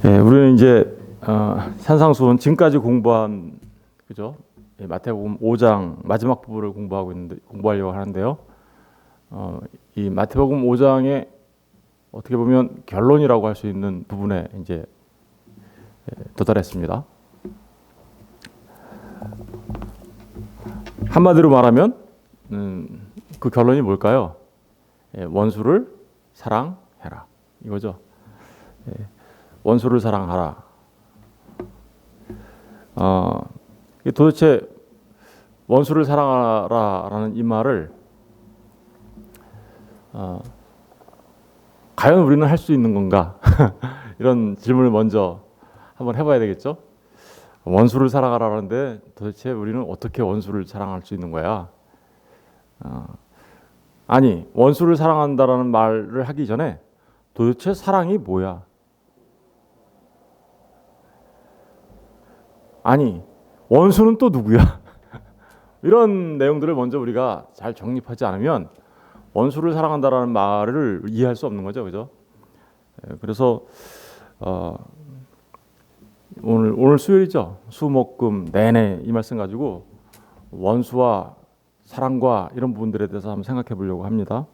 우리는 이제 산상수훈 지금까지 공부한 그죠? 마태복음 5장 마지막 부분을 공부하려고 하는데요. 이 마태복음 5장의 어떻게 보면 결론이라고 할 수 있는 부분에 이제 도달했습니다. 한마디로 말하면 그 결론이 뭘까요? 원수를 사랑해라 이거죠. 원수를 사랑하라. 도대체 원수를 사랑하라라는 이 말을 과연 우리는 할 수 있는 건가? 이런 질문을 먼저 한번 해봐야 되겠죠. 원수를 사랑하라는데 도대체 우리는 어떻게 원수를 사랑할 수 있는 거야? 아니, 원수를 사랑한다라는 말을 하기 전에 도대체 사랑이 뭐야? 아니, 원수는 또 누구야? 이런 내용들을 먼저 우리가 잘 정립하지 않으면 원수를 사랑한다라는 말을 이해할 수 없는 거죠, 그죠? 그래서 오늘 수요일이죠. 수목금 내내 이 말씀 가지고 원수와 사랑과 이런 부분들에 대해서 한번 생각해 보려고 합니다.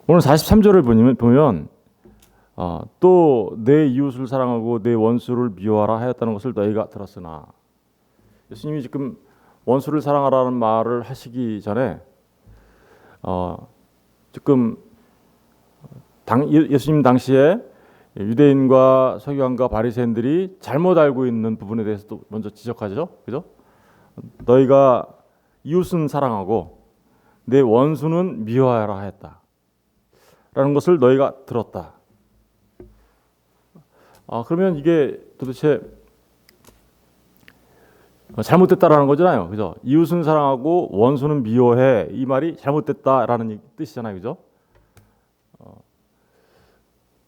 오늘 43절을 보면 또 내 이웃을 사랑하고 내 원수를 미워하라 하였다는 것을 너희가 들었으나, 예수님이 지금 원수를 사랑하라는 말을 하시기 전에 지금 예수님 당시에 유대인과 서기관과 바리새인들이 잘못 알고 있는 부분에 대해서도 먼저 지적하죠, 그죠? 너희가 이웃은 사랑하고 내 원수는 미워하라 하였다라는 것을 너희가 들었다. 그러면 이게 도대체 잘못됐다라는 거잖아요, 그죠? 이웃은 사랑하고 원수는 미워해, 이 말이 잘못됐다라는 뜻이잖아요, 그죠?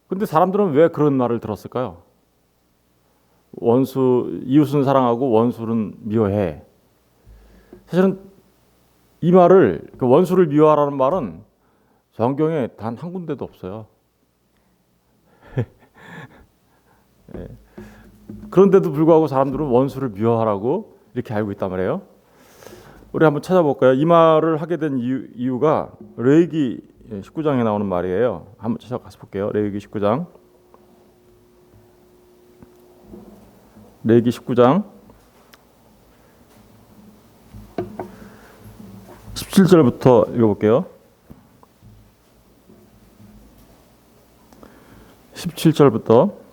근데 사람들은 왜 그런 말을 들었을까요? 이웃은 사랑하고 원수는 미워해. 사실은 이 말을, 그 원수를 미워하라는 말은 성경에 단 한 군데도 없어요. 그런데도 불구하고 사람들은 원수를 미워하라고 이렇게 알고 있단 말이에요. 우리 한번 찾아볼까요? 이 말을 하게 된 이유가 레위기 19장에 나오는 말이에요. 한번 찾아가서 볼게요. 레위기 19장 17절부터 읽어볼게요. 17절부터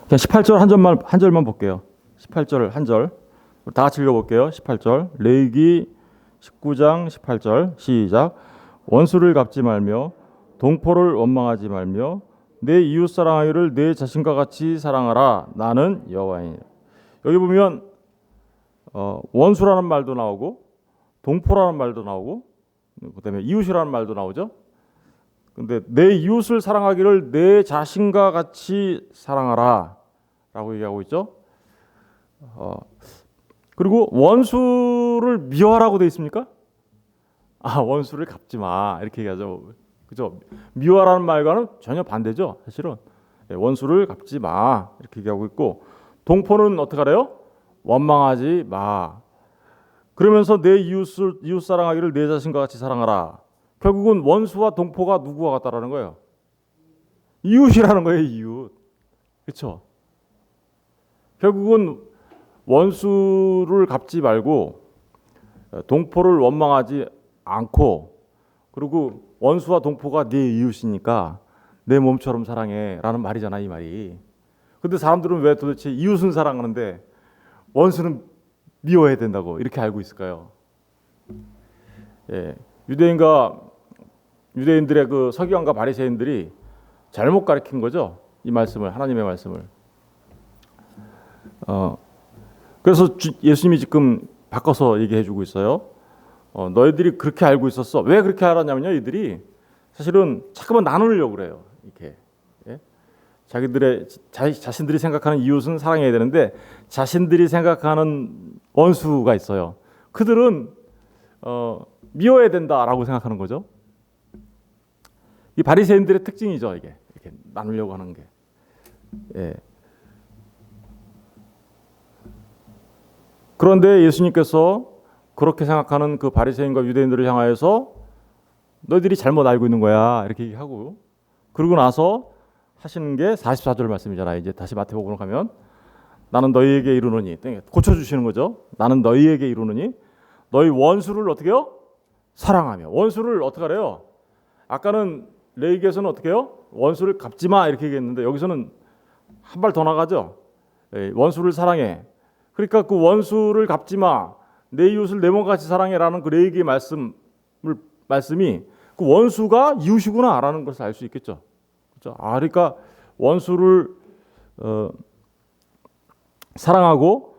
그냥 18절 한 절만 볼게요. 18절 한 절. 다 같이 읽어볼게요. 18절. 레위기 19장 18절 시작. 원수를 갚지 말며 동포를 원망하지 말며 내 이웃 사랑하기를 내 자신과 같이 사랑하라. 나는 여호와이니. 여기 보면 원수라는 말도 나오고 동포라는 말도 나오고 그다음에 이웃이라는 말도 나오죠. 근데 내 이웃을 사랑하기를 내 자신과 같이 사랑하라 라고 얘기하고 있죠. 그리고 원수를 미워하라고 돼 있습니까? 원수를 갚지 마 이렇게 얘기하죠. 그죠? 미워하라는 말과는 전혀 반대죠. 사실은 원수를 갚지 마 이렇게 얘기하고 있고, 동포는 어떻게 하래요? 원망하지 마. 그러면서 내 이웃 사랑하기를 내 자신과 같이 사랑하라. 결국은 원수와 동포가 누구와 같다라는 거예요? 이웃이라는 거예요, 이웃. 그렇죠? 결국은 원수를 갚지 말고 동포를 원망하지 않고, 그리고 원수와 동포가 네 이웃이니까 내 몸처럼 사랑해라는 말이잖아, 이 말이. 근데 사람들은 왜 도대체 이웃은 사랑하는데 원수는 미워해야 된다고 이렇게 알고 있을까요? 유대인들의 그 서기관과 바리새인들이 잘못 가르친 거죠, 이 말씀을, 하나님의 말씀을. 그래서 예수님이 지금 바꿔서 얘기해주고 있어요. 너희들이 그렇게 알고 있었어. 왜 그렇게 알았냐면요, 이들이 사실은 자꾸만 나누려고 그래요. 이렇게 자신들이 생각하는 이웃은 사랑해야 되는데 자신들이 생각하는 원수가 있어요. 그들은 미워해야 된다라고 생각하는 거죠. 이 바리새인들의 특징이죠. 이게 이렇게 나누려고 하는 게. 예. 그런데 예수님께서 그렇게 생각하는 그 바리새인과 유대인들을 향하여서 너희들이 잘못 알고 있는 거야 이렇게 얘기하고, 그러고 나서 하시는 게 44절 말씀이잖아요. 이제 다시 마태복음으로 가면 나는 너희에게 이르노니, 고쳐주시는 거죠. 나는 너희에게 이르노니 너희 원수를 어떻게 해요? 사랑하며. 원수를 어떻게 하래요? 아까는 레위기에서는 어떻게 해요? 원수를 갚지 마 이렇게 얘기했는데 여기서는 한 발 더 나가죠. 원수를 사랑해. 그러니까 그 원수를 갚지 마, 내 이웃을 내 몸같이 사랑해라는 그 레위기의 말씀이 그 원수가 이웃이구나라는 것을 알 수 있겠죠. 그렇죠? 그러니까 원수를 사랑하고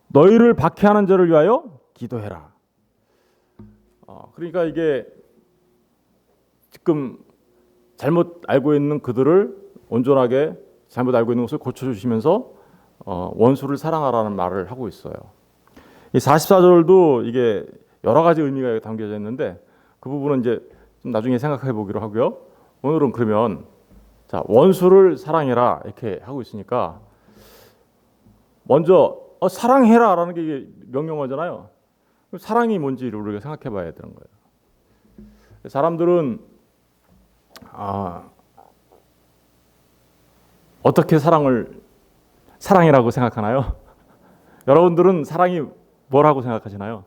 너희를 박해하는 자를 위하여 기도해라. 그러니까 이게 지금 잘못 알고 있는 그들을 온전하게 잘못 알고 있는 것을 고쳐주시면서 원수를 사랑하라는 말을 하고 있어요. 이 44절도 이게 여러 가지 의미가 담겨져 있는데 그 부분은 이제 좀 나중에 생각해 보기로 하고요. 오늘은 그러면 자, 원수를 사랑해라 이렇게 하고 있으니까 먼저 사랑해라라는 게 이게 명령어잖아요. 사랑이 뭔지를 우리가 생각해 봐야 되는 거예요. 사람들은 어떻게 사랑이라고 생각하나요? 여러분들은 사랑이 뭐라고 생각하시나요?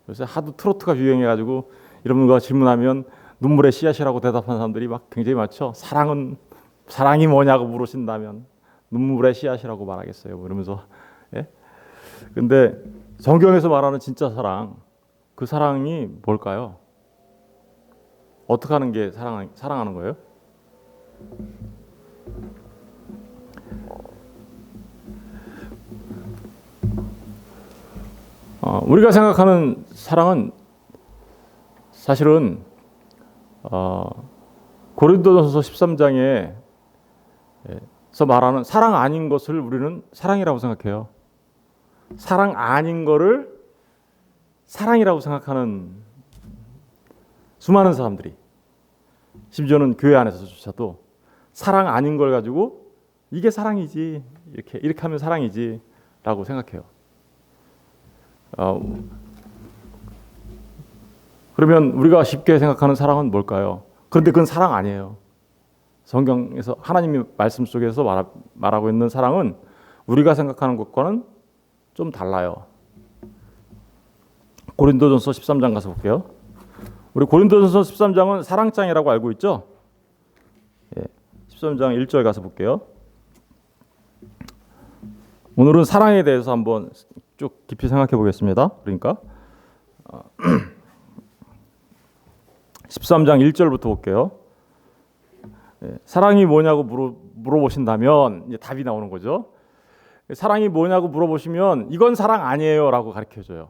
요새 하도 트로트가 유행해가지고 이런 거 질문하면 눈물의 씨앗이라고 대답하는 사람들이 막 굉장히 많죠. 사랑이 뭐냐고 물으신다면 눈물의 씨앗이라고 말하겠어요. 뭐 이러면서. 예? 근데 성경에서 말하는 진짜 사랑, 그 사랑이 뭘까요? 어떻게 하는 게 사랑하는 거예요? 우리가 생각하는 사랑은 사실은 고린도전서 13장에서 말하는 사랑 아닌 것을 우리는 사랑이라고 생각해요. 사랑 아닌 거를 사랑이라고 생각하는 수많은 사람들이, 심지어는 교회 안에서조차도 사랑 아닌 걸 가지고 이게 사랑이지, 이렇게 하면 사랑이지라고 생각해요. 그러면 우리가 쉽게 생각하는 사랑은 뭘까요? 그런데 그건 사랑 아니에요. 성경에서 하나님의 말씀 속에서 말하고 있는 사랑은 우리가 생각하는 것과는 좀 달라요. 고린도전서 13장 가서 볼게요. 우리 고린도전서 13장은 사랑장이라고 알고 있죠? 13장 1절 가서 볼게요. 오늘은 사랑에 대해서 한번 쭉 깊이 생각해 보겠습니다. 그러니까 13장 1절부터 볼게요. 사랑이 뭐냐고 물어보신다면 이제 답이 나오는 거죠. 사랑이 뭐냐고 물어보시면 이건 사랑 아니에요라고 가르쳐줘요.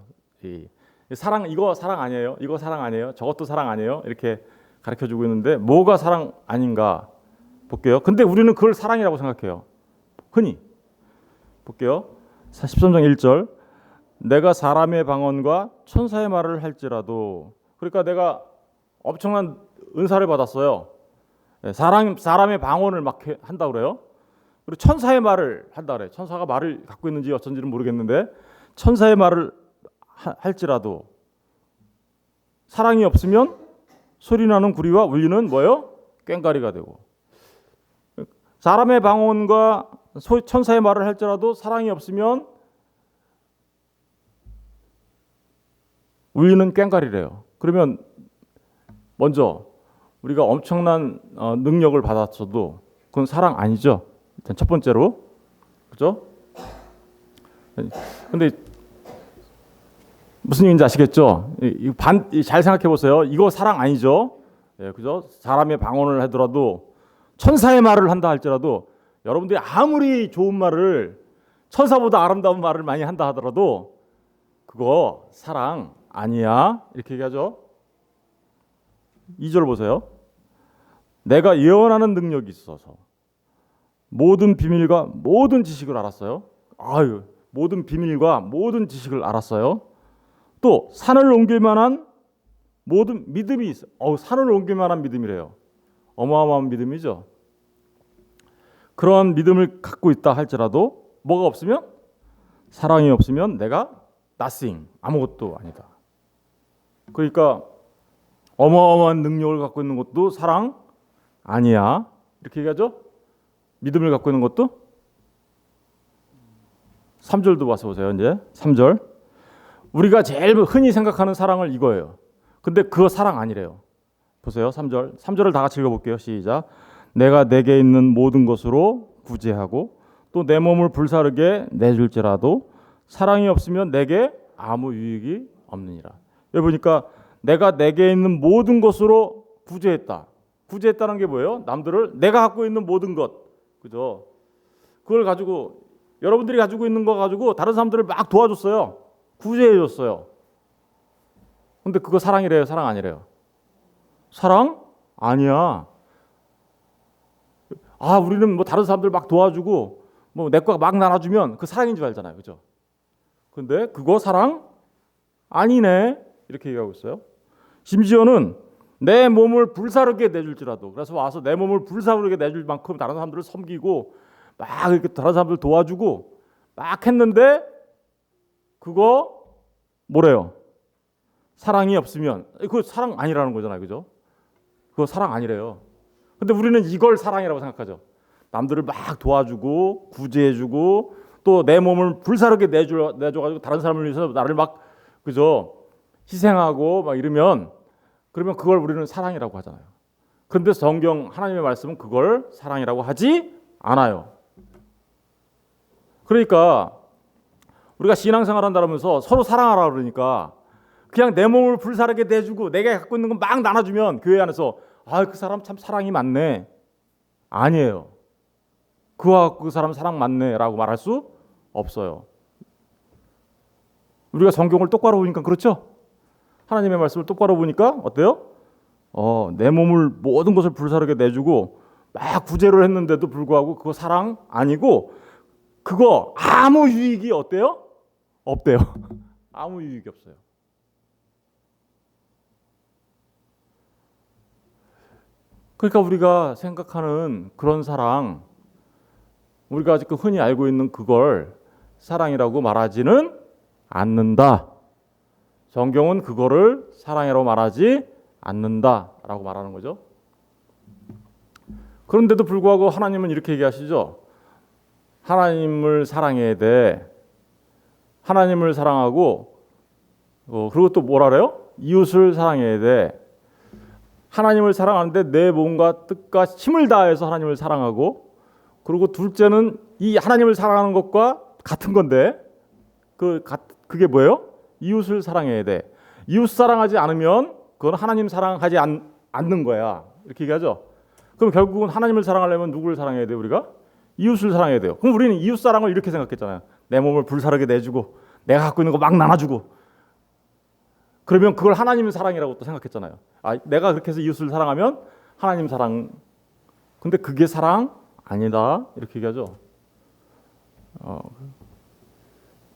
사랑, 이거 사랑 아니에요. 이거 사랑 아니에요. 저것도 사랑 아니에요. 이렇게 가르쳐주고 있는데 뭐가 사랑 아닌가 볼게요. 근데 우리는 그걸 사랑이라고 생각해요. 흔히 볼게요. 13장 1절, 내가 사람의 방언과 천사의 말을 할지라도, 그러니까 내가 엄청난 은사를 받았어요. 사람의 방언을 막 한다 그래요. 그리고 천사의 말을 한다 그래요. 천사가 말을 갖고 있는지 어쩐지는 모르겠는데 천사의 말을 할지라도 사랑이 없으면 소리나는 구리와 울리는 뭐예요? 꽹과리가 되고, 사람의 방언과 천사의 말을 할지라도 사랑이 없으면 울리는 꽹과리래요. 그러면 먼저 우리가 엄청난 능력을 받았어도 그건 사랑 아니죠. 일단 첫 번째로, 그죠? 근데 무슨 얘기인지 아시겠죠? 잘 생각해 보세요. 이거 사랑 아니죠? 그죠? 사람의 방언을 하더라도 천사의 말을 한다 할지라도 여러분들이 아무리 좋은 말을, 천사보다 아름다운 말을 많이 한다 하더라도 그거 사랑 아니야. 이렇게 얘기하죠. 2절 보세요. 내가 예언하는 능력이 있어서 모든 비밀과 모든 지식을 알았어요. 모든 비밀과 모든 지식을 알았어요. 또 산을 옮길 만한 모든 믿음이 있어. 산을 옮길 만한 믿음이래요. 어마어마한 믿음이죠. 그런 믿음을 갖고 있다 할지라도 뭐가 없으면, 사랑이 없으면 내가 nothing, 아무것도 아니다. 그러니까 어마어마한 능력을 갖고 있는 것도 사랑 아니야. 이렇게 얘기하죠. 믿음을 갖고 있는 것도. 3절도 와서 보세요. 이제 3절. 우리가 제일 흔히 생각하는 사랑을 이거예요. 근데 그거 사랑 아니래요. 보세요. 3절. 3절을 다 같이 읽어볼게요. 시작. 내가 내게 있는 모든 것으로 구제하고 또 내 몸을 불사르게 내줄지라도 사랑이 없으면 내게 아무 유익이 없느니라. 여기 보니까 내가 내게 있는 모든 것으로 구제했다. 구제했다는 게 뭐예요? 남들을 내가 갖고 있는 모든 것, 그죠? 그걸 가지고 여러분들이 가지고 있는 거 가지고 다른 사람들을 막 도와줬어요. 구제해줬어요. 근데 그거 사랑이래요? 사랑 아니래요? 사랑 아니야. 우리는 뭐 다른 사람들 막 도와주고 뭐 내 거 막 나눠주면 그 사랑인 줄 알잖아요, 그죠? 근데 그거 사랑 아니네. 이렇게 얘기하고 있어요. 심지어는 내 몸을 불사르게 내줄지라도, 그래서 와서 내 몸을 불사르게 내줄 만큼 다른 사람들을 섬기고 막 이렇게 다른 사람들 도와주고 막 했는데 그거 뭐래요? 사랑이 없으면 그거 사랑 아니라는 거잖아요, 그죠? 그거 사랑 아니래요. 근데 우리는 이걸 사랑이라고 생각하죠. 남들을 막 도와주고 구제해주고 또 내 몸을 불사르게 내줘가지고 다른 사람을 위해서 나를 막, 그죠? 희생하고 막 이러면, 그러면 그걸 우리는 사랑이라고 하잖아요. 그런데 성경 하나님의 말씀은 그걸 사랑이라고 하지 않아요. 그러니까 우리가 신앙생활 한다면서 서로 사랑하라 그러니까 그냥 내 몸을 불사르게 내주고 내가 갖고 있는 건 막 나눠주면 교회 안에서 그 사람 참 사랑이 많네. 아니에요. 그 사람 사랑 많네라고 말할 수 없어요. 우리가 성경을 똑바로 보니까 그렇죠? 하나님의 말씀을 똑바로 보니까 어때요? 내 몸을 모든 것을 불사르게 내주고 막 구제를 했는데도 불구하고 그거 사랑 아니고 그거 아무 유익이 어때요? 없대요. 아무 유익이 없어요. 그러니까 우리가 생각하는 그런 사랑, 우리가 지금 흔히 알고 있는 그걸 사랑이라고 말하지는 않는다. 성경은 그거를 사랑이라고 말하지 않는다라고 말하는 거죠. 그런데도 불구하고 하나님은 이렇게 얘기하시죠. 하나님을 사랑해야 돼. 하나님을 사랑하고 그리고 또 뭐라 그래요? 이웃을 사랑해야 돼. 하나님을 사랑하는데 내 몸과 뜻과 힘을 다해서 하나님을 사랑하고, 그리고 둘째는 이 하나님을 사랑하는 것과 같은 건데 그게 뭐예요? 이웃을 사랑해야 돼. 이웃 사랑하지 않으면 그건 하나님 사랑하지 않는 거야. 이렇게 얘기하죠. 그럼 결국은 하나님을 사랑하려면 누구를 사랑해야 돼요? 우리가? 이웃을 사랑해야 돼요. 그럼 우리는 이웃 사랑을 이렇게 생각했잖아요. 내 몸을 불사르게 내주고 내가 갖고 있는 거 막 나눠주고, 그러면 그걸 하나님의 사랑이라고 또 생각했잖아요. 내가 그렇게 해서 이웃을 사랑하면 하나님 사랑. 근데 그게 사랑 아니다. 이렇게 얘기하죠.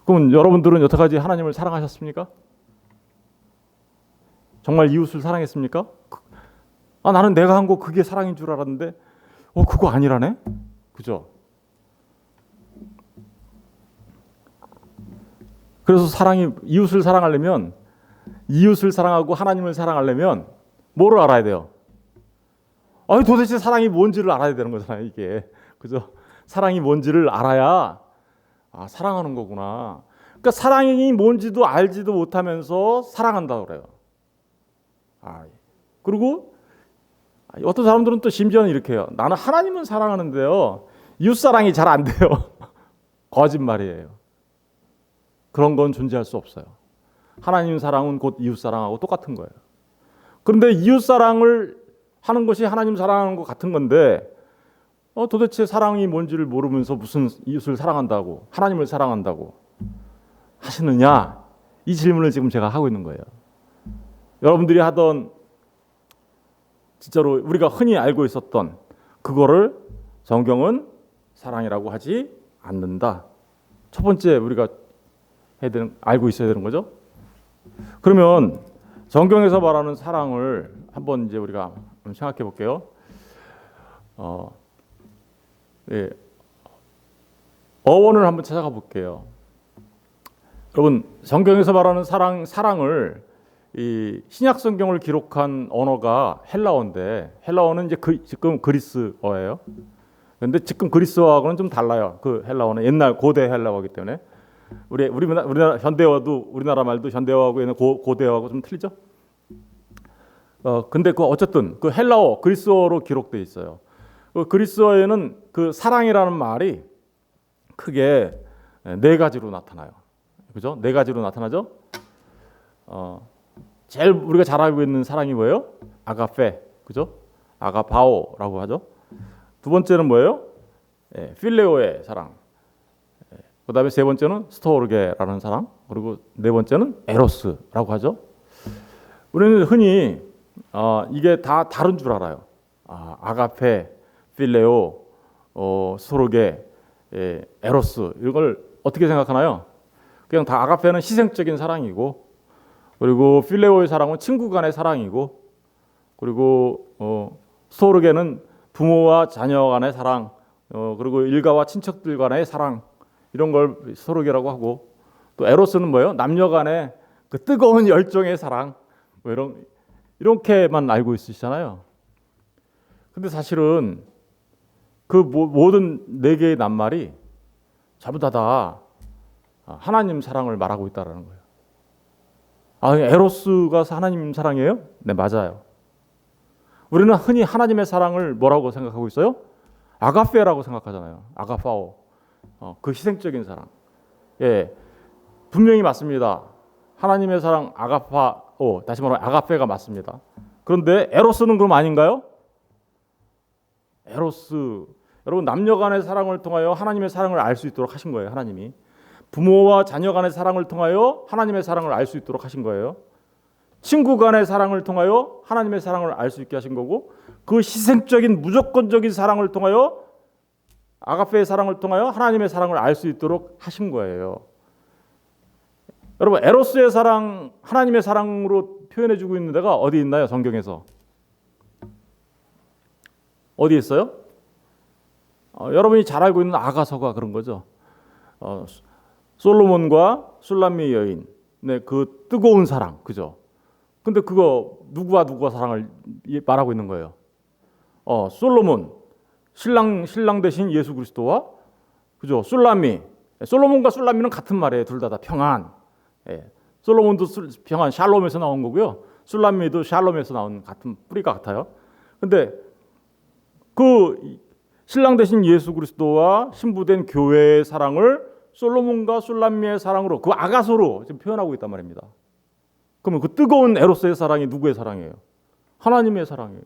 그럼 여러분들은 여태까지 하나님을 사랑하셨습니까? 정말 이웃을 사랑했습니까? 나는 내가 한 거 그게 사랑인 줄 알았는데 그거 아니라네? 그죠? 그래서 이웃을 사랑하려면, 이웃을 사랑하고 하나님을 사랑하려면 뭐를 알아야 돼요? 도대체 사랑이 뭔지를 알아야 되는 거잖아요, 이게. 그죠? 사랑이 뭔지를 알아야 사랑하는 거구나. 그러니까 사랑이 뭔지도 알지도 못하면서 사랑한다고 그래요. 그리고 어떤 사람들은 또 심지어는 이렇게 해요. 나는 하나님은 사랑하는데요, 이웃 사랑이 잘 안 돼요. 거짓말이에요. 그런 건 존재할 수 없어요. 하나님 사랑은 곧 이웃 사랑하고 똑같은 거예요. 그런데 이웃 사랑을 하는 것이 하나님 사랑하는 것 같은 건데 도대체 사랑이 뭔지를 모르면서 무슨 이웃을 사랑한다고, 하나님을 사랑한다고 하시느냐? 이 질문을 지금 제가 하고 있는 거예요. 여러분들이 하던, 진짜로 우리가 흔히 알고 있었던 그거를 성경은 사랑이라고 하지 않는다. 첫 번째 우리가 알고 있어야 되는 거죠. 그러면 성경에서 말하는 사랑을 한번 이제 우리가 한번 생각해 볼게요. 예, 어원을 한번 찾아가 볼게요. 여러분, 성경에서 말하는 사랑을 이 신약 성경을 기록한 언어가 헬라어인데, 헬라어는 이제 지금 그리스어예요. 그런데 지금 그리스어하고는 좀 달라요. 그 헬라어는 옛날 고대 헬라어이기 때문에 우리나라 현대어도 우리나라 말도 현대어하고 얘는 고대어하고 좀 틀리죠. 근데 그 어쨌든 그 헬라어 그리스어로 기록돼 있어요. 그 그리스어에는 그 사랑이라는 말이 크게 네 가지로 나타나요. 그죠? 네 가지로 나타나죠. 제일 우리가 잘 알고 있는 사랑이 뭐예요? 아가페, 그죠? 아가파오라고 하죠. 두 번째는 뭐예요? 필레오의 사랑. 그다음에 세 번째는 스토르게라는 사랑. 그리고 네 번째는 에로스라고 하죠. 우리는 흔히 이게 다 다른 줄 알아요. 아가페, 필레오, 스토르게, 에로스 이걸 어떻게 생각하나요? 그냥 다 아가페는 희생적인 사랑이고, 그리고 필레오의 사랑은 친구 간의 사랑이고, 그리고 스토르게는 부모와 자녀 간의 사랑, 그리고 일가와 친척들 간의 사랑, 이런 걸 스토르게라고 하고, 또 에로스는 뭐예요? 남녀 간의 그 뜨거운 열정의 사랑, 뭐 이렇게만 알고 있으시잖아요. 근데 사실은 그 모든 네 개의 낱말이 전부 다 하나님 사랑을 말하고 있다는 거예요. 에로스가 하나님 사랑이에요? 네, 맞아요. 우리는 흔히 하나님의 사랑을 뭐라고 생각하고 있어요? 아가페라고 생각하잖아요. 아가파오. 그 희생적인 사랑. 예, 분명히 맞습니다. 하나님의 사랑 아가파오, 다시 말하면 아가페가 맞습니다. 그런데 에로스는 그럼 아닌가요? 에로스, 여러분 남녀 간의 사랑을 통하여 하나님의 사랑을 알 수 있도록 하신 거예요. 하나님이 부모와 자녀 간의 사랑을 통하여 하나님의 사랑을 알 수 있도록 하신 거예요. 친구 간의 사랑을 통하여 하나님의 사랑을 알 수 있게 하신 거고, 그 희생적인 무조건적인 사랑을 통하여 아가페의 사랑을 통하여 하나님의 사랑을 알 수 있도록 하신 거예요. 여러분, 에로스의 사랑, 하나님의 사랑으로 표현해주고 있는 데가 어디 있나요? 성경에서 어디 있어요? 여러분이 잘 알고 있는 아가서가 그런 거죠. 솔로몬과 술람미 여인, 네, 그 뜨거운 사랑, 그죠? 근데 그거 누구와 사랑을 말하고 있는 거예요? 솔로몬, 신랑 대신 예수 그리스도와, 그죠? 솔로몬과 술람미는 같은 말이에요. 둘 다 평안. 예. 솔로몬도 평안, 샬롬에서 나온 거고요. 술람미도 샬롬에서 나온 같은 뿌리가 같아요. 근데 그 신랑 대신 예수 그리스도와 신부된 교회의 사랑을 솔로몬과 술람미의 사랑으로, 그 아가서로 지금 표현하고 있단 말입니다. 그러면 그 뜨거운 에로스의 사랑이 누구의 사랑이에요? 하나님의 사랑이에요.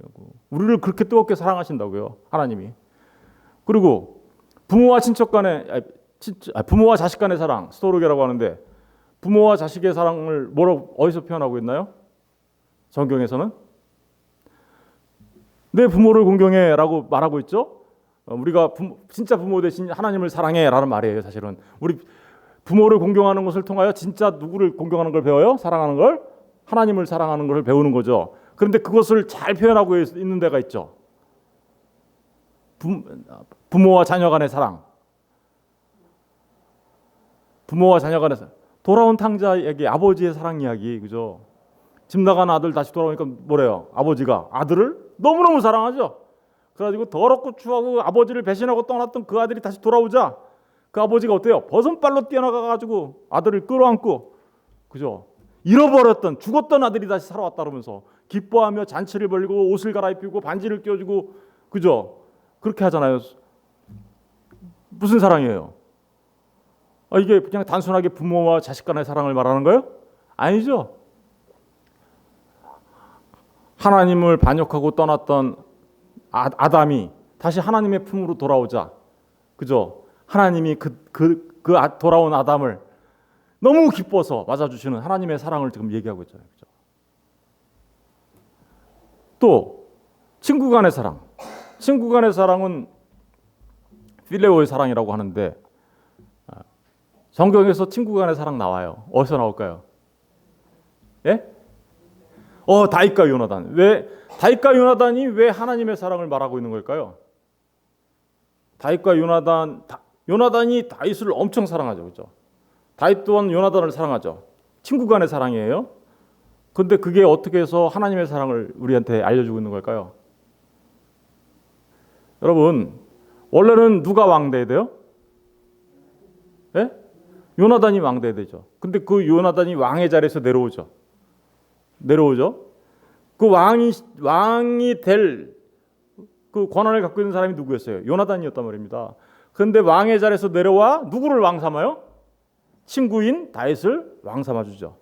우리를 그렇게 뜨겁게 사랑하신다고요, 하나님이. 그리고 부모와 친척 간의, 부모와 자식 간의 사랑, 스토르게라고 하는데, 부모와 자식의 사랑을 어디서 표현하고 있나요? 성경에서는 내 부모를 공경해라고 말하고 있죠. 우리가 진짜 부모 대신 하나님을 사랑해라는 말이에요. 사실은 우리 부모를 공경하는 것을 통하여 진짜 누구를 공경하는 걸 배워요? 사랑하는 걸, 하나님을 사랑하는 걸 배우는 거죠. 그런데 그것을 잘 표현하고 있는 데가 있죠. 부모와 자녀 간의 사랑, 부모와 자녀 간의 사랑. 돌아온 탕자 이야기, 아버지의 사랑 이야기, 그죠? 집 나간 아들 다시 돌아오니까 뭐래요? 아버지가 아들을 너무너무 사랑하죠. 그래가지고 더럽고 추하고 아버지를 배신하고 떠났던 그 아들이 다시 돌아오자 그 아버지가 어때요? 버선발로 뛰어나가가지고 아들을 끌어안고, 그죠? 잃어버렸던, 죽었던 아들이 다시 살아왔다 그러면서 기뻐하며 잔치를 벌이고 옷을 갈아입히고 반지를 껴주고, 그죠? 그렇게 하잖아요. 무슨 사랑이에요? 이게 그냥 단순하게 부모와 자식 간의 사랑을 말하는 거예요? 아니죠. 하나님을 반역하고 떠났던 아담이 다시 하나님의 품으로 돌아오자, 그죠? 하나님이 돌아온 아담을 너무 기뻐서 맞아주시는 하나님의 사랑을 지금 얘기하고 있잖아요, 그죠? 또 친구 간의 사랑, 친구 간의 사랑은 필레오의 사랑이라고 하는데, 성경에서 친구 간의 사랑 나와요. 어디서 나올까요? 예? 다윗과 요나단. 왜 다윗과 요나단이 왜 하나님의 사랑을 말하고 있는 걸까요? 다윗과 요나단이 다윗을 엄청 사랑하죠. 그렇죠? 다윗 또한 요나단을 사랑하죠. 친구 간의 사랑이에요. 근데 그게 어떻게 해서 하나님의 사랑을 우리한테 알려주고 있는 걸까요? 여러분, 원래는 누가 왕돼야 돼요? 예? 요나단이 왕돼야 되죠. 근데 그 요나단이 왕의 자리에서 내려오죠. 그 왕이 될 그 권한을 갖고 있는 사람이 누구였어요? 요나단이었단 말입니다. 그런데 왕의 자리에서 내려와 누구를 왕 삼아요? 친구인 다윗을 왕 삼아 주죠.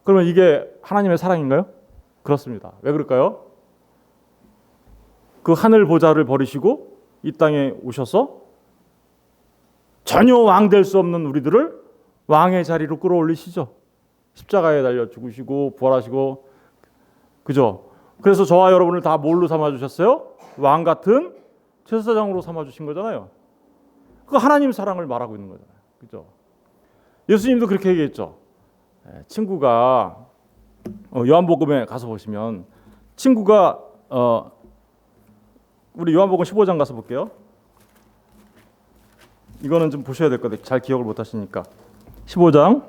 그러면 이게 하나님의 사랑인가요? 그렇습니다. 왜 그럴까요? 그 하늘 보좌를 버리시고 이 땅에 오셔서 전혀 왕 될 수 없는 우리들을 왕의 자리로 끌어올리시죠. 십자가에 달려 죽으시고 부활하시고, 그죠? 그래서 저와 여러분을 다 뭘로 삼아주셨어요? 왕 같은 제사장으로 삼아주신 거잖아요. 그 하나님 사랑을 말하고 있는 거잖아요. 그죠? 예수님도 그렇게 얘기했죠. 친구가 요한복음에 가서 보시면 친구가 우리 요한복음 15장 가서 볼게요. 이거는 좀 보셔야 될 것 같아요. 잘 기억을 못 하시니까. 15장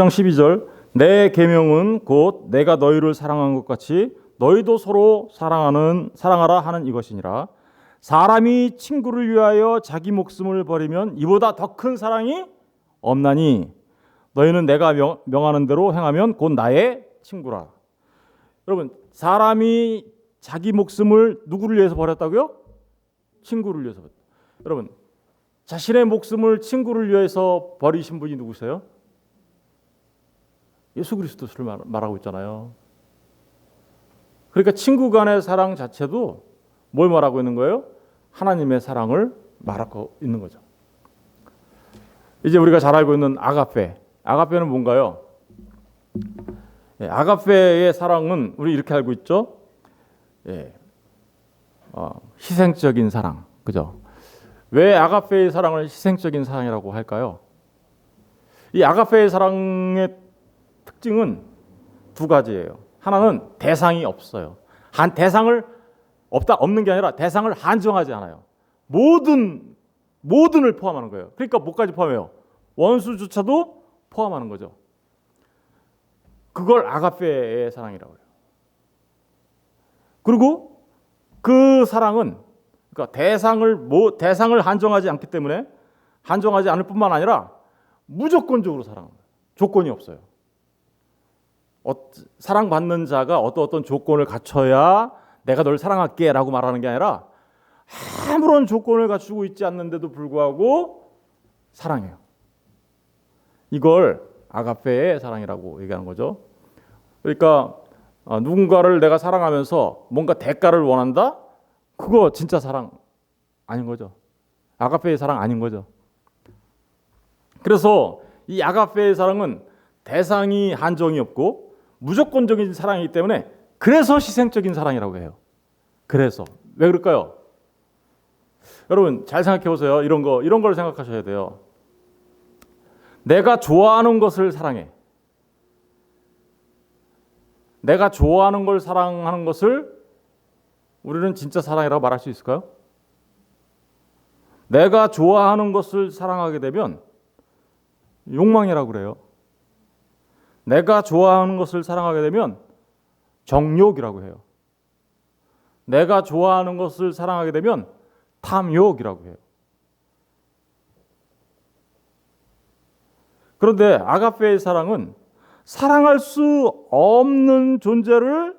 12절 내 계명은 곧 내가 너희를 사랑한 것 같이 너희도 서로 사랑하라 하는 이것이니라. 사람이 친구를 위하여 자기 목숨을 버리면 이보다 더 큰 사랑이 없나니 너희는 내가 명하는 대로 행하면 곧 나의 친구라. 여러분, 사람이 자기 목숨을 누구를 위해서 버렸다고요? 친구를 위해서 버렸다. 여러분, 자신의 목숨을 친구를 위해서 버리신 분이 누구세요? 예수 그리스도를 말하고 있잖아요. 그러니까 친구 간의 사랑 자체도 뭘 말하고 있는 거예요? 하나님의 사랑을 말하고 있는 거죠. 이제 우리가 잘 알고 있는 아가페는 뭔가요? 아가페의 사랑은 우리 이렇게 알고 있죠. 희생적인 사랑, 그죠? 왜 아가페의 사랑을 희생적인 사랑이라고 할까요? 이 아가페의 사랑의 특징은 두 가지예요. 하나는 대상이 없어요. 대상을 없는 게 아니라 대상을 한정하지 않아요. 모든을 포함하는 거예요. 그러니까 뭐까지 포함해요? 원수조차도 포함하는 거죠. 그걸 아가페의 사랑이라고 해요. 그리고 그 사랑은 그러니까 대상을 한정하지 않기 때문에 한정하지 않을 뿐만 아니라 무조건적으로 사랑합니다. 조건이 없어요. 사랑받는 자가 어떤 조건을 갖춰야 내가 널 사랑할게 라고 말하는 게 아니라 아무런 조건을 갖추고 있지 않는데도 불구하고 사랑해요. 이걸 아가페의 사랑이라고 얘기하는 거죠. 그러니까 누군가를 내가 사랑하면서 뭔가 대가를 원한다? 그거 진짜 사랑 아닌 거죠. 아가페의 사랑 아닌 거죠. 그래서 이 아가페의 사랑은 대상이 한정이 없고 무조건적인 사랑이기 때문에 그래서 희생적인 사랑이라고 해요. 그래서 왜 그럴까요? 여러분 잘 생각해 보세요. 이런 걸 생각하셔야 돼요. 내가 좋아하는 것을 사랑해. 내가 좋아하는 걸 사랑하는 것을 우리는 진짜 사랑이라고 말할 수 있을까요? 내가 좋아하는 것을 사랑하게 되면 욕망이라고 그래요. 내가 좋아하는 것을 사랑하게 되면 정욕이라고 해요. 내가 좋아하는 것을 사랑하게 되면 탐욕이라고 해요. 그런데 아가페의 사랑은 사랑할 수 없는 존재를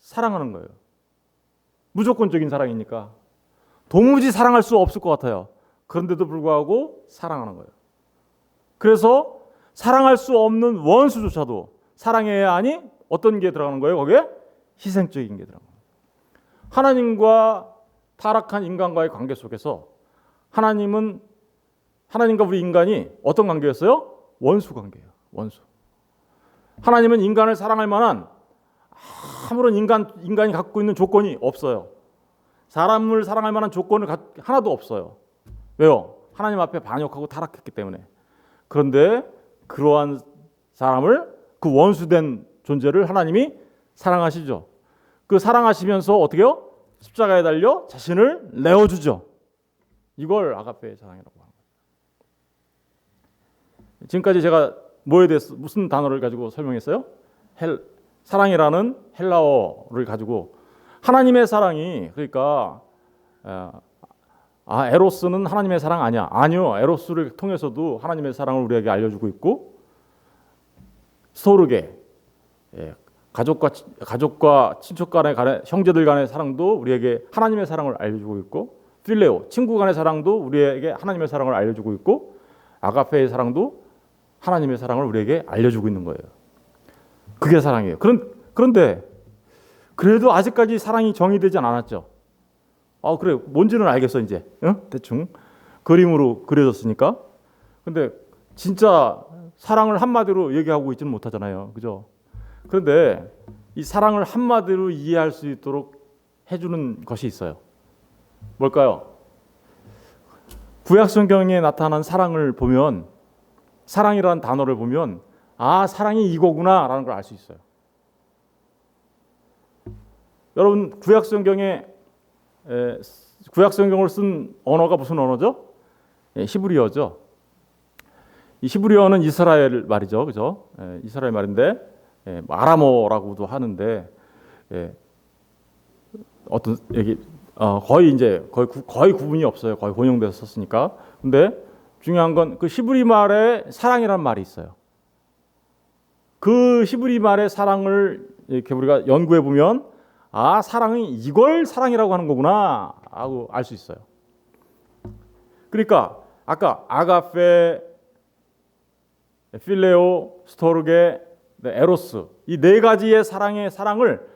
사랑하는 거예요. 무조건적인 사랑이니까 도무지 사랑할 수 없을 것 같아요. 그런데도 불구하고 사랑하는 거예요. 그래서 사랑할 수 없는 원수조차도 사랑해야 하니 어떤 게 들어가는 거예요? 거기에 희생적인 게 들어가는 거예요. 하나님과 타락한 인간과의 관계 속에서 하나님과 우리 인간이 어떤 관계였어요? 원수 관계예요. 원수. 하나님은 인간을 사랑할 만한 아무런 인간이 갖고 있는 조건이 없어요. 사람을 사랑할 만한 조건을 하나도 없어요. 왜요? 하나님 앞에 반역하고 타락했기 때문에. 그런데 그러한 사람을, 그 원수된 존재를 하나님이 사랑하시죠. 그 사랑하시면서 어떻게 해요? 십자가에 달려 자신을 내어주죠. 이걸 아가페의 사랑이라고 합니다. 지금까지 제가 뭐에 대해서 무슨 단어를 가지고 설명했어요? 사랑이라는 헬라어를 가지고 하나님의 사랑이, 그러니까 에로스는 하나님의 사랑 아니야. 아니요. 에로스를 통해서도 하나님의 사랑을 우리에게 알려주고 있고, 스토르게, 가족과 친척 간의 형제들 간의 사랑도 우리에게 하나님의 사랑을 알려주고 있고, 필레오, 친구 간의 사랑도 우리에게 하나님의 사랑을 알려주고 있고, 아가페의 사랑도 하나님의 사랑을 우리에게 알려주고 있는 거예요. 그게 사랑이에요. 그런데 그래도 아직까지 사랑이 정의되지 않았죠. 그래, 뭔지는 알겠어 이제. 대충 그림으로 그려졌으니까. 근데 진짜 사랑을 한마디로 얘기하고 있지는 못하잖아요. 그죠? 그런데 이 사랑을 한마디로 이해할 수 있도록 해주는 것이 있어요. 뭘까요? 구약 성경에 나타난 사랑을 보면, 사랑이라는 단어를 보면 사랑이 이거구나라는 걸 알 수 있어요. 여러분, 구약 성경을 쓴 언어가 무슨 언어죠? 히브리어죠. 이 히브리어는 이스라엘 말이죠, 그죠? 이스라엘 말인데 아람어라고도 하는데, 어떤 여기 거의 구분이 없어요. 거의 혼용돼서 썼으니까. 근데 중요한 건 그 히브리 말에 사랑이라는 말이 있어요. 그 히브리 말의 사랑을 이렇게 우리가 연구해 보면 사랑이 이걸 사랑이라고 하는 거구나 하고 알 수 있어요. 그러니까 아까 아가페, 필레오, 스토르게, 에로스, 이 네 가지의 사랑을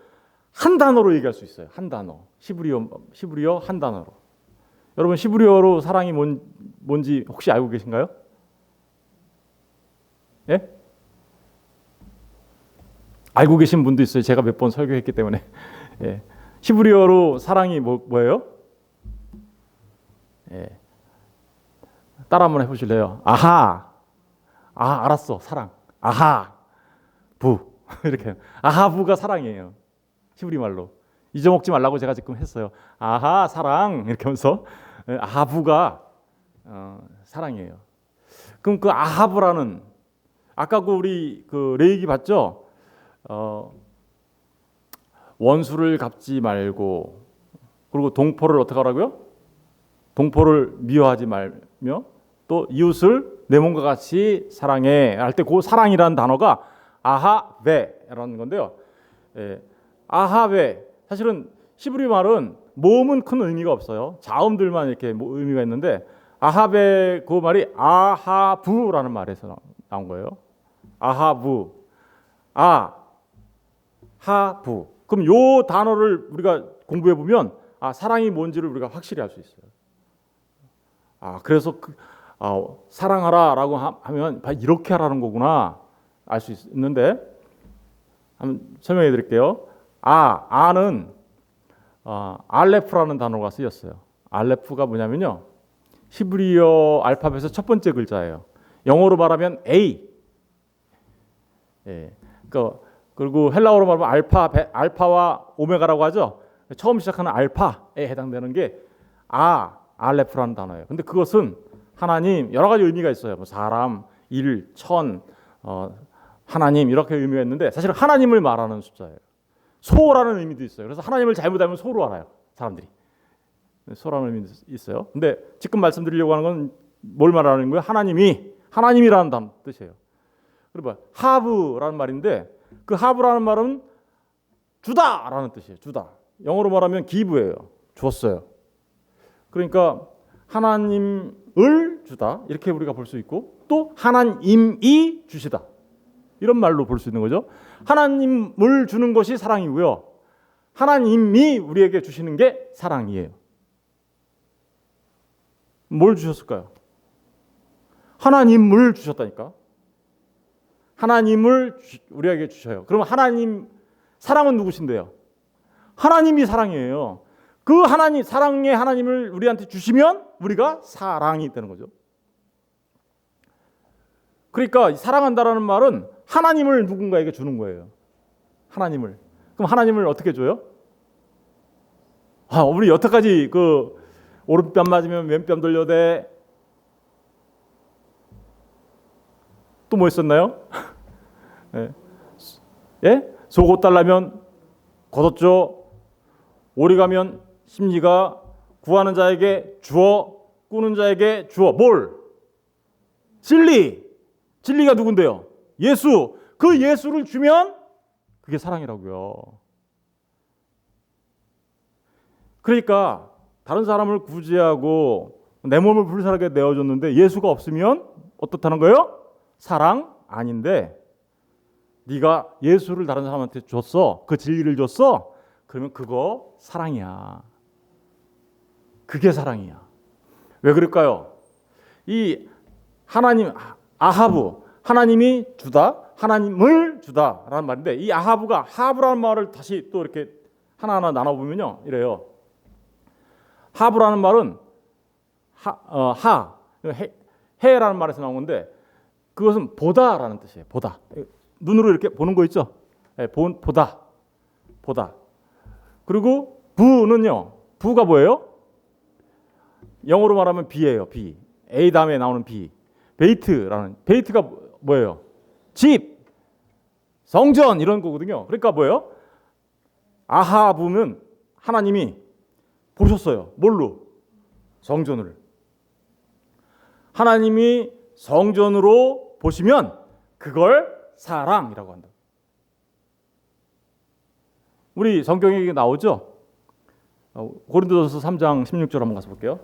한 단어로 얘기할 수 있어요. 한 단어. 히브리어 한 단어로. 여러분, 히브리어로 사랑이 뭔지 혹시 알고 계신가요? 예? 알고 계신 분도 있어요. 제가 몇 번 설교했기 때문에. 예. 히브리어로 사랑이 뭐예요? 예. 따라 한번 해보실래요? 아하. 알았어. 사랑. 아하. 부. 이렇게. 아하부가 사랑이에요. 히브리 말로. 잊어먹지 말라고 제가 지금 했어요. 아하, 사랑. 이렇게 하면서 아하부가 사랑이에요. 그럼 그 아하부라는, 아까 우리 레위기 봤죠? 원수를 갚지 말고, 그리고 동포를 어떻게 하라고요? 동포를 미워하지 말며 또 이웃을 내 몸과 같이 사랑해 할 때 그 사랑이라는 단어가 아하베라는 건데요. 아하베, 사실은 히브리 말은 모음은 큰 의미가 없어요. 자음들만 이렇게 의미가 있는데, 아하베 그 말이 아하부라는 말에서 나온 거예요. 아하부, 하부. 그럼 요 단어를 우리가 공부해 보면 사랑이 뭔지를 우리가 확실히 알 수 있어요. 그래서 사랑하라라고 하면 이렇게 하라는 거구나 알 수 있는데, 한번 설명해 드릴게요. 아는 알레프라는 단어가 쓰였어요. 알레프가 뭐냐면요, 히브리어 알파벳의 첫 번째 글자예요. 영어로 말하면 A. 그리고 헬라어로 말하면 알파와 오메가라고 하죠. 처음 시작하는 알파에 해당되는 게 알레프라는 단어예요. 근데 그것은 하나님, 여러 가지 의미가 있어요. 뭐 사람, 일, 천, 하나님, 이렇게 의미가 있는데, 사실은 하나님을 말하는 숫자예요. 소라는 의미도 있어요. 그래서 하나님을 잘못 알면 소로 알아요, 사람들이. 소라는 의미도 있어요. 근데 지금 말씀드리려고 하는 건 뭘 말하는 거예요? 하나님이라는 뜻이에요. 그리고 하브라는 말인데, 그 하브라는 말은 주다라는 뜻이에요. 주다. 영어로 말하면 give예요. 줬어요. 그러니까 하나님을 주다, 이렇게 우리가 볼 수 있고, 또 하나님이 주시다, 이런 말로 볼 수 있는 거죠. 하나님을 주는 것이 사랑이고요, 하나님이 우리에게 주시는 게 사랑이에요. 뭘 주셨을까요? 하나님을 주셨다니까. 하나님을 우리에게 주셔요. 그럼 하나님, 사랑은 누구신데요? 하나님이 사랑이에요. 그 하나님, 사랑의 하나님을 우리한테 주시면 우리가 사랑이 되는 거죠. 그러니까 사랑한다라는 말은 하나님을 누군가에게 주는 거예요. 하나님을. 그럼 하나님을 어떻게 줘요? 우리 여태까지 그 오른뺨 맞으면 왼뺨 돌려대. 또 뭐 있었나요? 예? 예? 속옷 달라면 걷었죠. 오리 가면 심리가 구하는 자에게 주어, 꾸는 자에게 주어. 뭘? 진리. 진리가 누군데요? 예수. 그 예수를 주면 그게 사랑이라고요. 그러니까 다른 사람을 구제하고 내 몸을 불살하게 내어줬는데 예수가 없으면 어떻다는 거예요? 사랑 아닌데, 네가 예수를 다른 사람한테 줬어. 그 진리를 줬어. 그러면 그거 사랑이야. 그게 사랑이야. 왜 그럴까요? 이 하나님, 아하브, 하나님이 주다, 하나님을 주다라는 말인데, 이 아하브가 하브라는 말을 다시 또 이렇게 하나하나 나눠보면요, 이래요. 하브라는 말은 해라는 말에서 나온 건데, 그것은 보다라는 뜻이에요. 보다. 눈으로 이렇게 보는 거 있죠? 네, 보다. 그리고 부는요. 부가 뭐예요? 영어로 말하면 B예요. B. A 다음에 나오는 B. 베이트가 뭐예요? 집, 성전 이런 거거든요. 그러니까 뭐예요? 아하브는 하나님이 보셨어요. 뭘로? 성전을. 하나님이 성전으로 보시면 그걸 사랑이라고 한다. 우리 성경에 나오죠? 고린도전서 3장 16절 한번 가서 볼게요.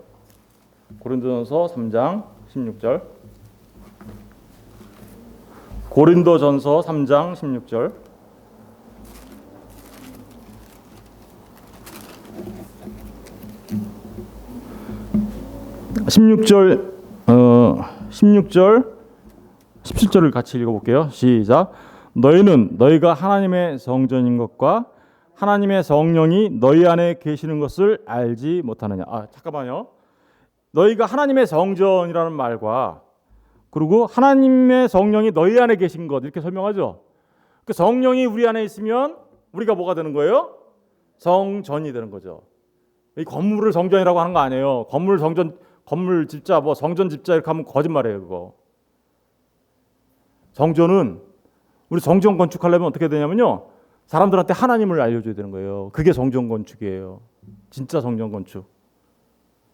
고린도전서 3장 16절. 고린도전서 3장 16절. 16절 17절을 같이 읽어볼게요. 시작. 너희는 너희가 하나님의 성전인 것과 하나님의 성령이 너희 안에 계시는 것을 알지 못하느냐. 잠깐만요. 너희가 하나님의 성전이라는 말과 그리고 하나님의 성령이 너희 안에 계신 것 이렇게 설명하죠. 그 성령이 우리 안에 있으면 우리가 뭐가 되는 거예요? 성전이 되는 거죠. 이 건물을 성전이라고 하는 거 아니에요. 건물 집자, 뭐 성전 집자 이렇게 하면 거짓말이에요, 그거. 성전은 우리 성전 건축하려면 어떻게 되냐면요. 사람들한테 하나님을 알려줘야 되는 거예요. 그게 성전 건축이에요. 진짜 성전 건축.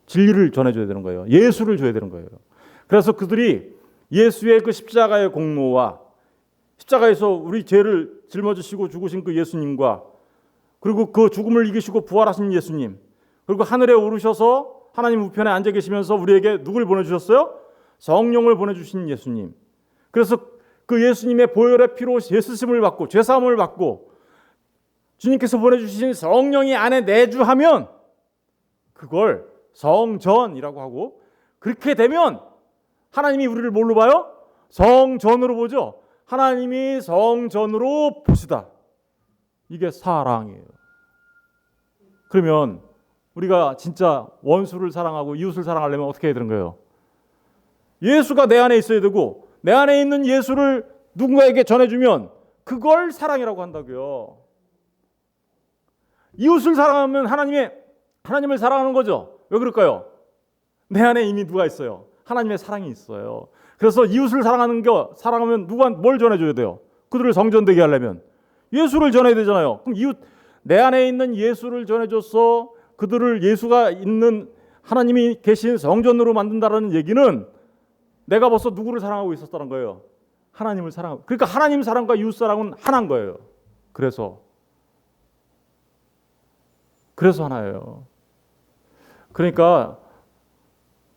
진리를 전해줘야 되는 거예요. 예수를 줘야 되는 거예요. 그래서 그들이 예수의 그 십자가의 공로와 십자가에서 우리 죄를 짊어지시고 죽으신 그 예수님과 그리고 그 죽음을 이기시고 부활하신 예수님 그리고 하늘에 오르셔서 하나님 우편에 앉아 계시면서 우리에게 누굴 보내주셨어요? 성령을 보내주신 예수님. 그래서 그 예수님의 보혈의 피로 예수심을 받고 죄사함을 받고 주님께서 보내주신 성령이 안에 내주하면 그걸 성전이라고 하고 그렇게 되면 하나님이 우리를 뭘로 봐요? 성전으로 보죠. 하나님이 성전으로 보시다. 이게 사랑이에요. 그러면 우리가 진짜 원수를 사랑하고 이웃을 사랑하려면 어떻게 해야 되는 거예요? 예수가 내 안에 있어야 되고 내 안에 있는 예수를 누군가에게 전해주면 그걸 사랑이라고 한다고요. 이웃을 사랑하면 하나님을 사랑하는 거죠. 왜 그럴까요? 내 안에 이미 누가 있어요? 하나님의 사랑이 있어요. 그래서 이웃을 사랑하면 누가 뭘 전해줘야 돼요? 그들을 성전되게 하려면 예수를 전해야 되잖아요. 그럼 내 안에 있는 예수를 전해줘서 그들을 예수가 있는 하나님이 계신 성전으로 만든다는 얘기는 내가 벌써 누구를 사랑하고 있었다는 거예요. 하나님을 사랑하고. 그러니까 하나님 사랑과 이웃 사랑은 하나인 거예요. 그래서 하나예요. 그러니까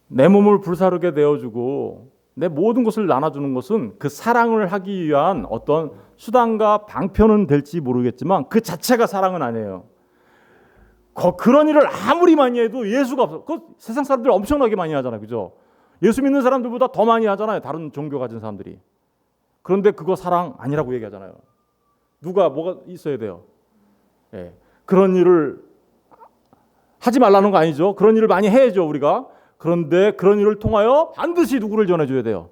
내 몸을 불사르게 내어주고 내 모든 것을 나눠주는 것은 그 사랑을 하기 위한 어떤 수단과 방편은 될지 모르겠지만 그 자체가 사랑은 아니에요. 그런 일을 아무리 많이 해도 예수가 없어. 세상 사람들 엄청나게 많이 하잖아요. 그죠? 예수 믿는 사람들보다 더 많이 하잖아요. 다른 종교 가진 사람들이. 그런데 그거 사랑 아니라고 얘기하잖아요. 뭐가 있어야 돼요? 예. 그런 일을 하지 말라는 거 아니죠. 그런 일을 많이 해야죠, 우리가. 그런데 그런 일을 통하여 반드시 누구를 전해줘야 돼요?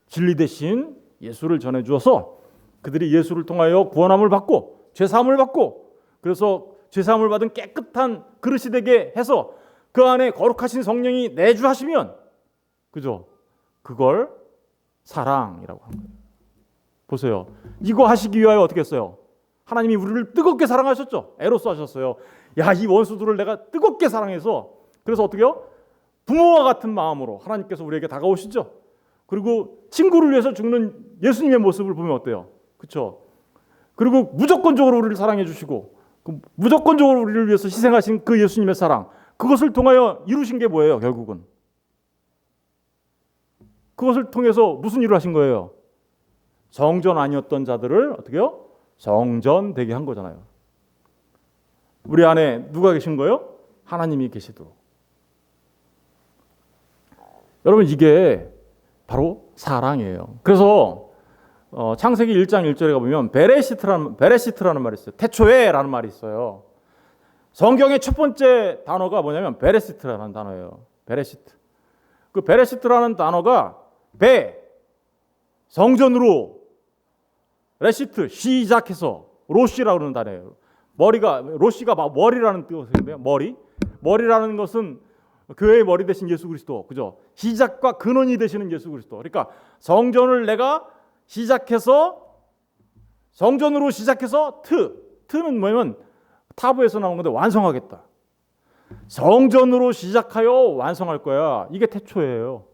진리 대신 예수를 전해주어서 그들이 예수를 통하여 구원함을 받고 죄사함을 받고, 그래서 죄사함을 받은 깨끗한 그릇이 되게 해서 그 안에 거룩하신 성령이 내주하시면, 그죠? 그걸 사랑이라고 하는 거예요. 보세요. 이거 하시기 위하여 어떻게 했어요? 하나님이 우리를 뜨겁게 사랑하셨죠. 에로스 하셨어요. 야, 이 원수들을 내가 뜨겁게 사랑해서, 그래서 어떻게 해요? 부모와 같은 마음으로 하나님께서 우리에게 다가오시죠. 그리고 친구를 위해서 죽는 예수님의 모습을 보면 어때요? 그렇죠? 그리고 무조건적으로 우리를 사랑해 주시고 무조건적으로 우리를 위해서 희생하신 그 예수님의 사랑, 그것을 통하여 이루신 게 뭐예요? 결국은 그것을 통해서 무슨 일을 하신 거예요? 정전 아니었던 자들을 어떻게 해요? 정전되게 한 거잖아요. 우리 안에 누가 계신 거예요? 하나님이 계시도록. 여러분, 이게 바로 사랑이에요. 그래서 창세기 1장 1절에 가보면 베레시트라는 말이 있어요. 태초에라는 말이 있어요. 성경의 첫 번째 단어가 뭐냐면 베레시트라는 단어예요. 베레시트. 그 베레시트라는 단어가 성전으로, 레시트 시작해서, 로시라고 하는 단어예요. 로시가 머리라는 뜻인데요. 머리라는 것은 교회의 머리 대신 예수 그리스도, 그죠? 시작과 근원이 되시는 예수 그리스도. 그러니까 성전을 내가 성전으로 시작해서 트는 뭐냐면 타부에서 나온 건데 완성하겠다. 성전으로 시작하여 완성할 거야. 이게 태초예요.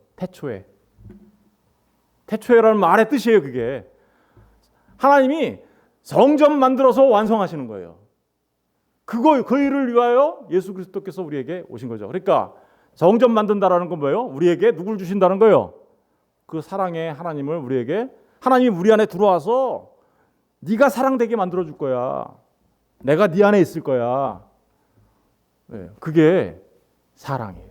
태초에라는 말의 뜻이에요. 그게 하나님이 성전 만들어서 완성하시는 거예요. 그 일을 위하여 예수 그리스도께서 우리에게 오신 거죠. 그러니까 성전 만든다라는 건 뭐예요? 우리에게 누굴 주신다는 거예요? 그 사랑의 하나님을 하나님이 우리 안에 들어와서 네가 사랑되게 만들어 줄 거야. 내가 네 안에 있을 거야. 그게 사랑이에요.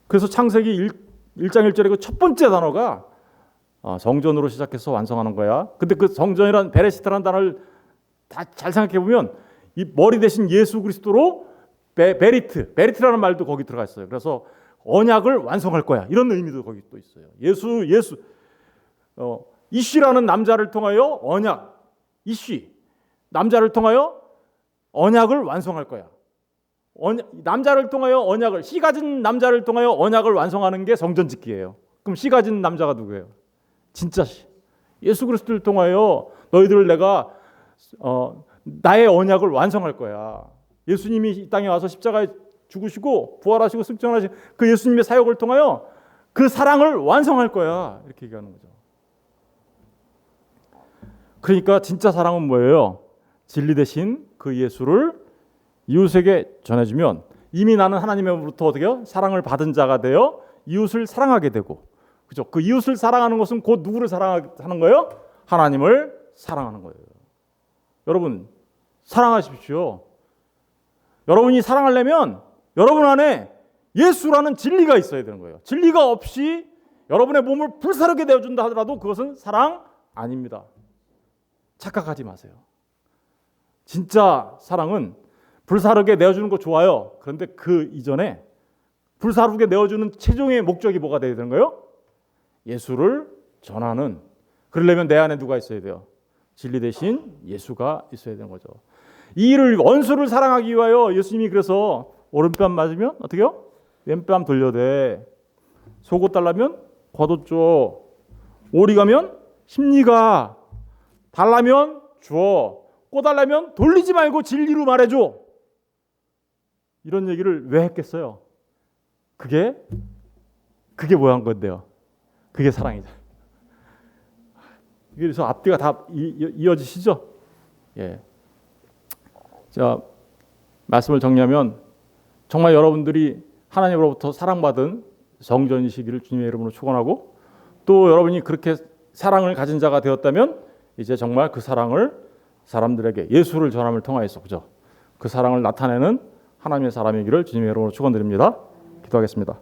그래서 창세기 1장 1절의 그 첫 번째 단어가 성전으로 시작해서 완성하는 거야. 근데 그 성전이란 베레시트라는 단어를 다 잘 생각해 보면 이 머리 대신 예수 그리스도로 베리트라는 말도 거기 들어가 있어요. 그래서 언약을 완성할 거야. 이런 의미도 거기 또 있어요. 이쉬라는 남자를 통하여 남자를 통하여 언약을 완성할 거야. 남자를 통하여 씨 가진 남자를 통하여 언약을 완성하는 게 성전 짓기예요. 그럼 씨 가진 남자가 누구예요? 진짜 예수 그리스도를 통하여 너희들을 내가 나의 언약을 완성할 거야. 예수님이 이 땅에 와서 십자가에 죽으시고 부활하시고 승천하신 그 예수님의 사역을 통하여 그 사랑을 완성할 거야. 이렇게 얘기하는 거죠. 그러니까 진짜 사랑은 뭐예요? 진리 대신 그 예수를 이웃에게 전해주면 이미 나는 하나님으로부터 어떻게 해요? 사랑을 받은 자가 되어 이웃을 사랑하게 되고, 그죠? 그 이웃을 사랑하는 것은 곧 누구를 사랑하는 거예요? 하나님을 사랑하는 거예요. 여러분, 사랑하십시오. 여러분이 사랑하려면 여러분 안에 예수라는 진리가 있어야 되는 거예요. 진리가 없이 여러분의 몸을 불사르게 되어준다 하더라도 그것은 사랑 아닙니다. 착각하지 마세요. 진짜 사랑은 불사르게 내어주는 거 좋아요. 그런데 그 이전에 불사르게 내어주는 최종의 목적이 뭐가 되어야 되는 거예요? 예수를 전하는. 그러려면 내 안에 누가 있어야 돼요? 진리 대신 예수가 있어야 되는 거죠. 이 일을, 원수를 사랑하기 위하여 예수님이 그래서 오른뺨 맞으면 어떻게 해요? 왼뺨 돌려대. 속옷 달라면 겉옷 줘. 오리 가면 심리가. 달라면 줘. 꼬달라면 돌리지 말고 진리로 말해줘. 이런 얘기를 왜 했겠어요? 그게 뭐한 건데요? 그게 사랑이죠. 그래서 앞뒤가 다 이어지시죠? 예. 자, 말씀을 정리하면 정말 여러분들이 하나님으로부터 사랑받은 성전이시기를 주님의 이름으로 축원하고, 또 여러분이 그렇게 사랑을 가진 자가 되었다면 이제 정말 그 사랑을 사람들에게 예수를 전함을 통하여서, 그죠? 그 사랑을 나타내는 하나님의 사람이기를 주님의 이름으로 축원드립니다. 기도하겠습니다.